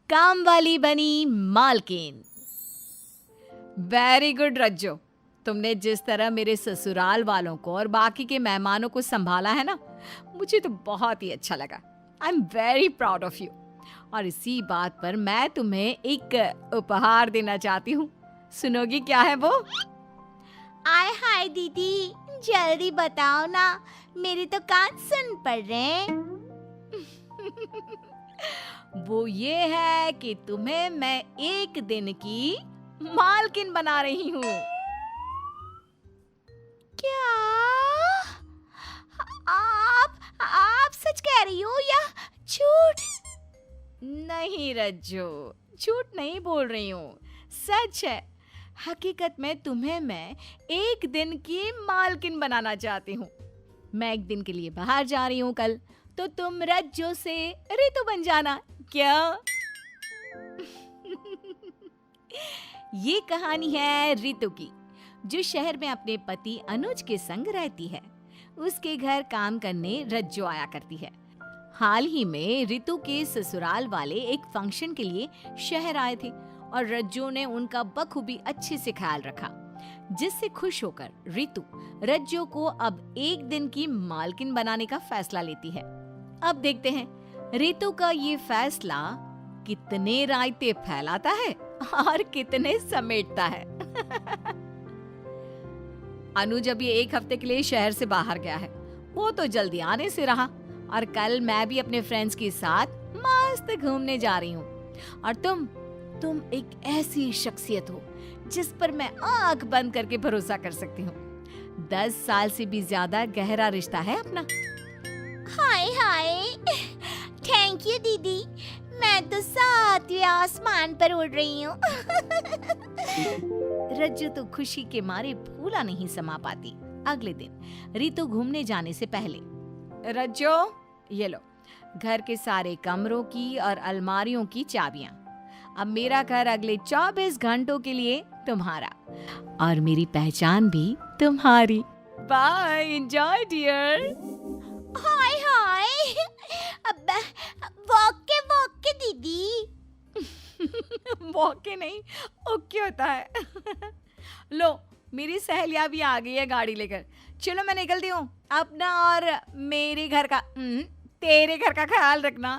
काम वाली बनी मालकिन। वेरी गुड रज्जो, तुमने जिस तरह मेरे ससुराल वालों को और बाकी के मेहमानों को संभाला है ना, मुझे तो बहुत ही अच्छा लगा। I am very proud of you. और इसी बात पर मैं तुम्हें एक उपहार देना चाहती हूँ। सुनोगी क्या है वो? आय हाय दीदी, जल्दी बताओ ना, मेरे तो कान सुन पड़ रहे हैं। वो ये है कि तुम्हें मैं एक दिन की मालकिन बना रही हूँ। क्या आप सच कह रही हो या झूठ? नहीं रज्जो, झूठ नहीं बोल रही हूँ, सच है। हकीकत में तुम्हें मैं एक दिन की मालकिन बनाना चाहती हूँ। मैं एक दिन के लिए बाहर जा रही हूँ कल, तो तुम रज्जो से रितु बन जाना। क्या? ये कहानी है रितु की, जो शहर में अपने पति अनुज के संग रहती है। उसके घर काम करने रज्जो आया करती है। हाल ही में रितु के ससुराल वाले एक फंक्शन के लिए शहर आए थे और रज्जो ने उनका बखूबी अच्छे से ख्याल रखा, जिससे खुश होकर रितु रज्जो को अब एक दिन की मालकिन बनाने का फैसला लेती है। अब देखते हैं रितु का ये फैसला कितने रायते फैलाता है और कितने समेटता है। अनुज अभी एक हफ्ते के लिए शहर से बाहर गया है। वो तो जल्दी आने से रहा और कल मैं भी अपने फ्रेंड्स के साथ मस्त घूमने जा रही हूँ। और तुम एक ऐसी शख्सियत हो जिस पर मैं आंख बंद करके भरोसा कर सकती हूँ। 10 साल से भी ज्यादा गहरा रिश्ता है अपना। हाय हाय, थैंक यू दीदी, मैं तो 7वें आसमान पर उड़ रही हूँ। रज्जो तो खुशी के मारे फूला नहीं समा पाती। अगले दिन रितु घूमने जाने से पहले, रज्जो ये लो घर के सारे कमरों की और अलमारियों की चाबियां। अब मेरा घर अगले 24 घंटों के लिए तुम्हारा और मेरी पहचान भी तुम्हारी। Bye, enjoy dear. Hi hi, अब वॉके दीदी। वॉके नहीं, ओके होता है। लो मेरी सहेलियां भी आ गई है गाड़ी लेकर। चलो मैं निकलती हूँ। अपना और मेरे घर का तेरे घर का ख्याल रखना।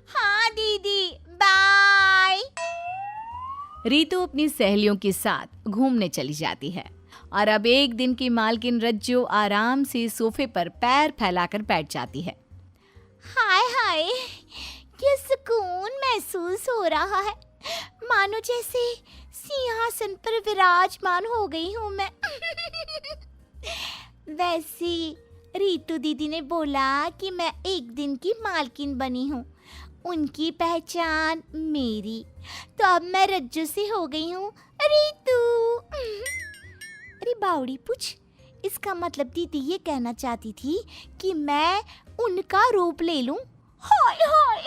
हाँ दीदी, बाय। रितु अपनी सहेलियों के साथ घूमने चली जाती है और अब एक दिन की मालकिन रज्जो आराम से सोफे पर पैर फैलाकर बैठ जाती है। हाय हाय, क्या सुकून महसूस हो रहा है, मानो जैसे सिंहासन पर विराजमान हो गई हूँ मैं। वैसे रीतू दीदी ने बोला कि मैं एक दिन की मालकिन बनी हूँ, उनकी पहचान मेरी, तो अब मैं रज्जू से हो गई हूँ रीतू। अरे बावड़ी पूछ, इसका मतलब दीदी ये कहना चाहती थी कि मैं उनका रूप ले लूं। हाय हाय,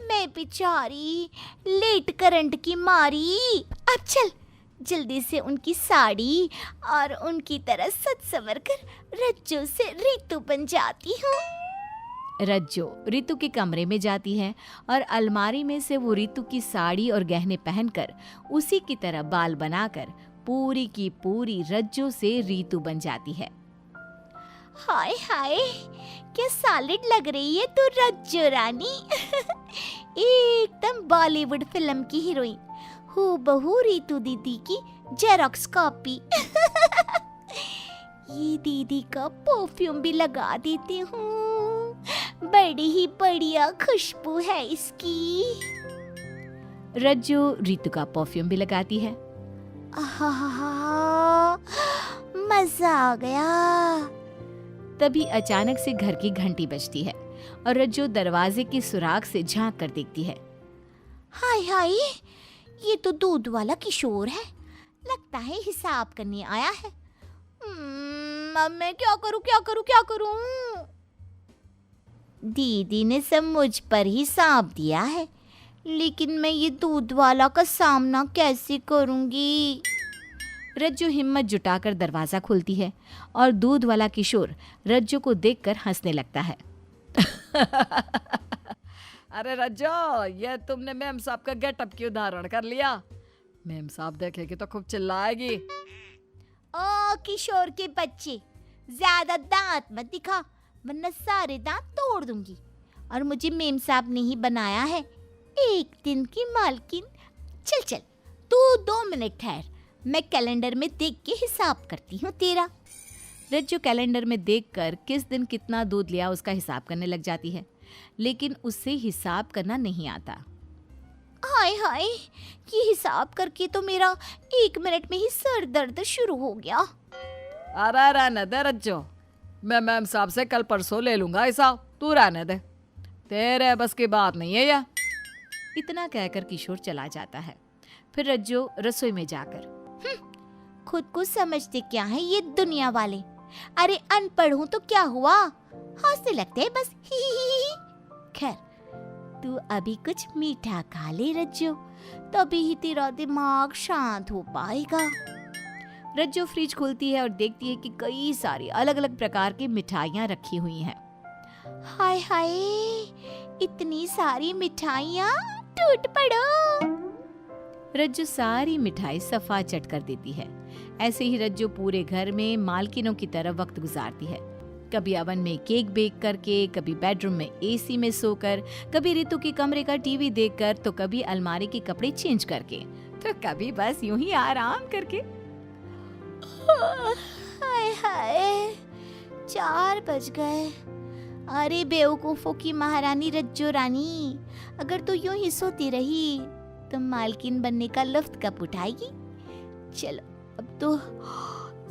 मैं बेचारी लेट करंट की मारी। अब चल जल्दी से उनकी साड़ी और उनकी तरह सज संवर कर रज्जो से रीतू बन जाती हूँ। रज्जो रितु के कमरे में जाती है और अलमारी में से वो रितु की साड़ी और गहने पहनकर उसी की तरह बाल बनाकर पूरी की पूरी रज्जो से रीतु बन जाती है। हाय हाय, क्या सॉलिड लग रही है तू रज्जो रानी। एकदम बॉलीवुड फिल्म की हीरोइन, हूबहू रीतू दीदी की जेरॉक्स कॉपी। ये दीदी का परफ्यूम भी लगा देती हूँ, बड़ी ही बढ़िया खुशबू है इसकी। रज्जो रीतु का परफ्यूम भी लगाती है। आहा, मजा आ गया। तभी अचानक से घर की घंटी बजती है और रज्जो दरवाजे की सुराख से झांक कर देखती है। हाय हाय, ये तो दूध वाला किशोर है, लगता है हिसाब करने आया है। अब मैं क्या करूं? दीदी ने सब मुझ पर ही सांप दिया है, लेकिन मैं ये दूध वाला का सामना कैसे करूंगी? रज्जो हिम्मत जुटाकर दरवाजा खोलती है और दूध वाला किशोर रज्जो को देखकर हंसने लगता है। अरे रज्जो, ये तुमने मेम साहब का गेटअप क्यों धारण कर लिया? मेम साहब देखेगी तो खूब चिल्लाएगी। ओ किशोर के बच्चे, ज्यादा दांत मत दिखा वरना सारे दांत तोड़ दूंगी। और मुझे मेम साहब ने ही बनाया है, एक दिन की मालकिन। चल चल तू 2 मिनट ठहर, मैं कैलेंडर में देख के हिसाब करती हूँ तेरा। रज्जू कैलेंडर में देखकर किस दिन कितना दूध लिया उसका हिसाब करने लग जाती है, लेकिन उससे हिसाब करना नहीं आता। हाय हाय, ये हिसाब करके तो मेरा 1 मिनट में ही सर दर्द शुरू हो गया। अरे रहने दे रज्जो, मैं मैम साहब से कल परसों ले लूंगा हिसाब, तू रहने दे, तेरे बस की बात नहीं है ये। इतना कहकर किशोर चला जाता है। फिर रज्जू रसोई में जाकर, खुद को समझते क्या है ये दुनिया वाले। अरे अनपढ़ हूँ तो क्या हुआ, हंसने लगते हैं बस, ही ही ही। खैर तू अभी कुछ मीठा खा ले रज्जू, तभी ही तेरा दिमाग शांत हो पाएगा। रज्जू फ्रिज खोलती है और देखती है कि कई सारी अलग अलग प्रकार की मिठाइयाँ रखी हुई हैं। हाय हाय, इतनी सारी मिठाइयाँ, टूट पड़ो। रज्जू सारी मिठाई सफा चट कर देती है। ऐसे ही रज्जू पूरे घर में मालकिनों की तरह वक्त गुजारती है, कभी ओवन में केक बेक करके, कभी बेडरूम में एसी में सोकर, कभी रितु के कमरे का टीवी देखकर, तो कभी अलमारी के कपड़े चेंज करके, तो कभी बस यूं ही आराम करके। हाय हाय, 4 बज गए। अरे बेवकूफों की महारानी रज्जो रानी, अगर तू यूं ही सोती रही तो मालकिन बनने का लुत्फ कब उठाएगी। चलो अब तो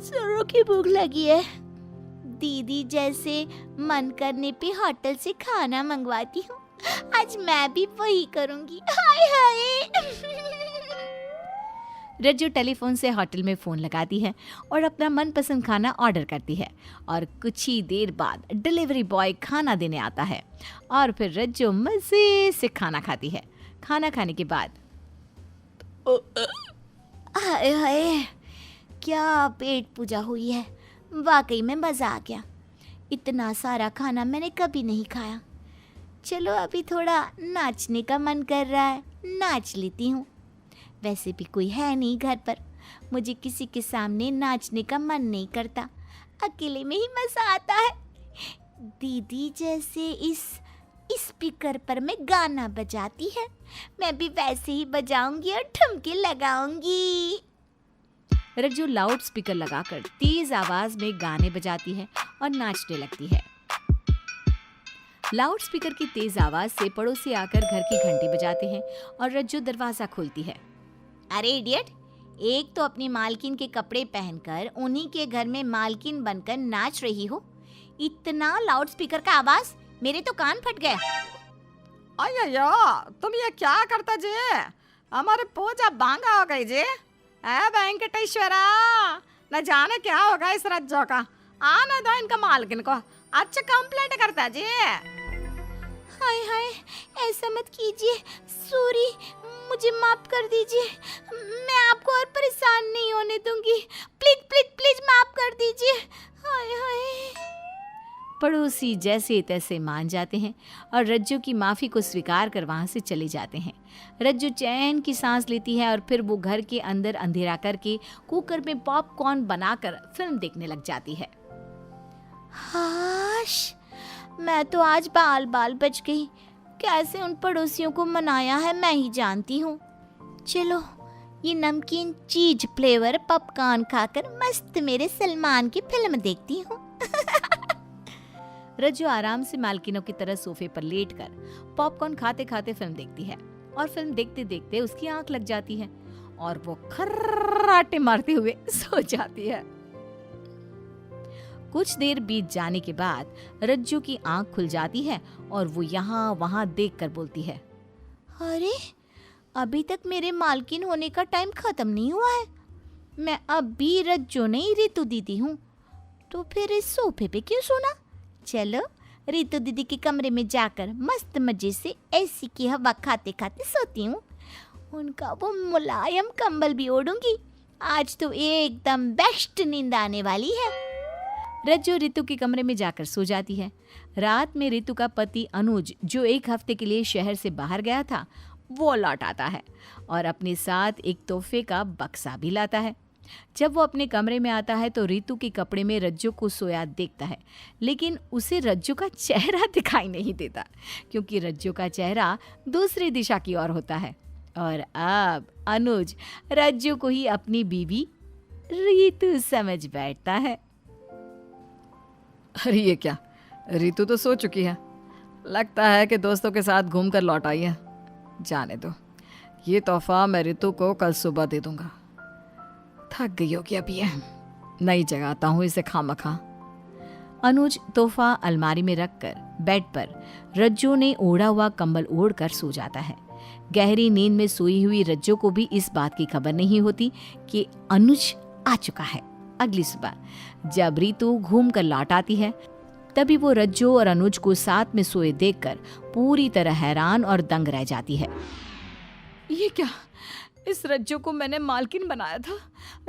जोरों की भूख लगी है, दीदी जैसे मन करने पे होटल से खाना मंगवाती हूँ। आज मैं भी वही करूँगी। हाय हाय। रज्जू टेलीफोन से होटल में फ़ोन लगाती है और अपना मनपसंद खाना ऑर्डर करती है, और कुछ ही देर बाद डिलीवरी बॉय खाना देने आता है और फिर रज्जू मज़े से खाना खाती है। खाना खाने के बाद हाय हाय, क्या पेट पूजा हुई है, वाकई में मज़ा आ गया। इतना सारा खाना मैंने कभी नहीं खाया। चलो अभी थोड़ा नाचने का मन कर रहा है, नाच लेती हूँ। वैसे भी कोई है नहीं घर पर, मुझे किसी के सामने नाचने का मन नहीं करता, अकेले में ही मज़ा आता है। दीदी जैसे इस स्पीकर पर मैं गाना बजाती है, मैं भी वैसे ही बजाऊंगी और ठुमके लगाऊंगी। रज्जू लाउड स्पीकर लगाकर तेज आवाज में गाने बजाती है और नाचने लगती है। लाउड स्पीकर की तेज आवाज से पड़ोसी आकर घर की घंटी बजाते हैं और रज्जू दरवाजा खोलती है। अरे इडियट, एक तो अपनी मालकिन के कपड़े पहनकर उन्हीं के घर में मालकिन बनकर नाच रही हो, इतना लाउड स्पीकर का आवाज, मेरे तो कान फट गए। अय्यो, तुम ये क्या करता जी? हमारी पूजा बांगा हो गई जी। ए वेंकटेश्वरा, न जाने क्या होगा इस रज्जो का, आने दो इनका मालकिन को, अच्छा कंप्लेंट करता जी। हाय हाय, ऐसा मत कीजिए, सॉरी, मुझे माफ कर दीजिए, मैं आपको और परेशान नहीं होने दूंगी, प्लीज प्लीज प्लीज माफ कर दीजिए। हाय हाय। पड़ोसी जैसे तैसे मान जाते हैं और रज्जू की माफ़ी को स्वीकार कर वहाँ से चले जाते हैं। रज्जू चैन की सांस लेती है और फिर वो घर के अंदर अंधेरा करके कुकर में पॉपकॉर्न बनाकर फिल्म देखने लग जाती है। हाश, मैं तो आज बाल बाल बच गई, कैसे उन पड़ोसियों को मनाया है मैं ही जानती हूँ। चलो ये नमकीन चीज फ्लेवर पॉपकॉर्न खाकर मस्त मेरे सलमान की फिल्म देखती हूँ। रज्जू आराम से मालकिनों की तरह सोफे पर लेटकर पॉपकॉर्न खाते खाते फिल्म देखती है और फिल्म देखते देखते उसकी आंख लग जाती है और वो खर्राटे मारते हुए सो जाती है। कुछ देर बीत जाने के बाद रज्जू की आंख खुल जाती है और वो यहाँ वहाँ देखकर बोलती है, अरे अभी तक मेरे मालकिन होने का टाइम खत्म नहीं हुआ है, मैं अब भी रज्जू नहीं रितु दीदी हूँ, तो फिर इस सोफे पे क्यों सोना। चलो रितु दीदी के कमरे में जाकर मस्त मजे से एसी की हवा खाते खाते सोती हूँ, उनका वो मुलायम कंबल भी ओढ़ूंगी। आज तो एकदम बेस्ट नींद आने वाली है। रज्जू रितु के कमरे में जाकर सो जाती है। रात में रितु का पति अनुज, जो एक हफ्ते के लिए शहर से बाहर गया था, वो लौट आता है और अपने साथ एक तोहफे का बक्सा भी लाता है। जब वो अपने कमरे में आता है तो रितु के कपड़े में रज्जू को सोया देखता है, लेकिन उसे रज्जू का चेहरा दिखाई नहीं देता क्योंकि रज्जू का चेहरा दूसरी दिशा की ओर होता है। और अब अनुज रज्जू को ही अपनी बीवी रितु समझ बैठता है। अरे ये क्या, रितु तो सो चुकी है। लगता है कि दोस्तों के साथ घूम कर लौट आई है। जाने दो, ये तोहफा मैं रितु को कल सुबह दे दूंगा। थक गई होगी अभी ये, नहीं जगाता हूँ इसे खामखा। अनुज तोहफा अलमारी में रखकर बेड पर रज्जू ने ओढ़ा हुआ कंबल ओढ़कर सो जाता है। गहरी नींद में सोई हुई रज्जू को भी इस बात की खबर नहीं होती कि अनुज आ चुका है। अगली सुबह जब रितु घूम कर लौट आती है, तभी वो रज्जू और अनुज को साथ में सोए देखकर पूरी तरह हैरान और दंग रह जाती है। ये क्या, इस रज्जू को मैंने मालकिन बनाया था।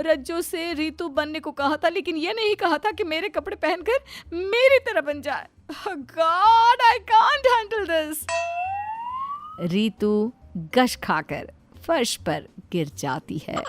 रज्जू से रितु बनने को कहा था, लेकिन ये नहीं कहा था कि मेरे कपड़े पहनकर मेरी तरह बन जाए। God, I can't handle this. Ritu गश खाकर फर्श पर गिर जाती है।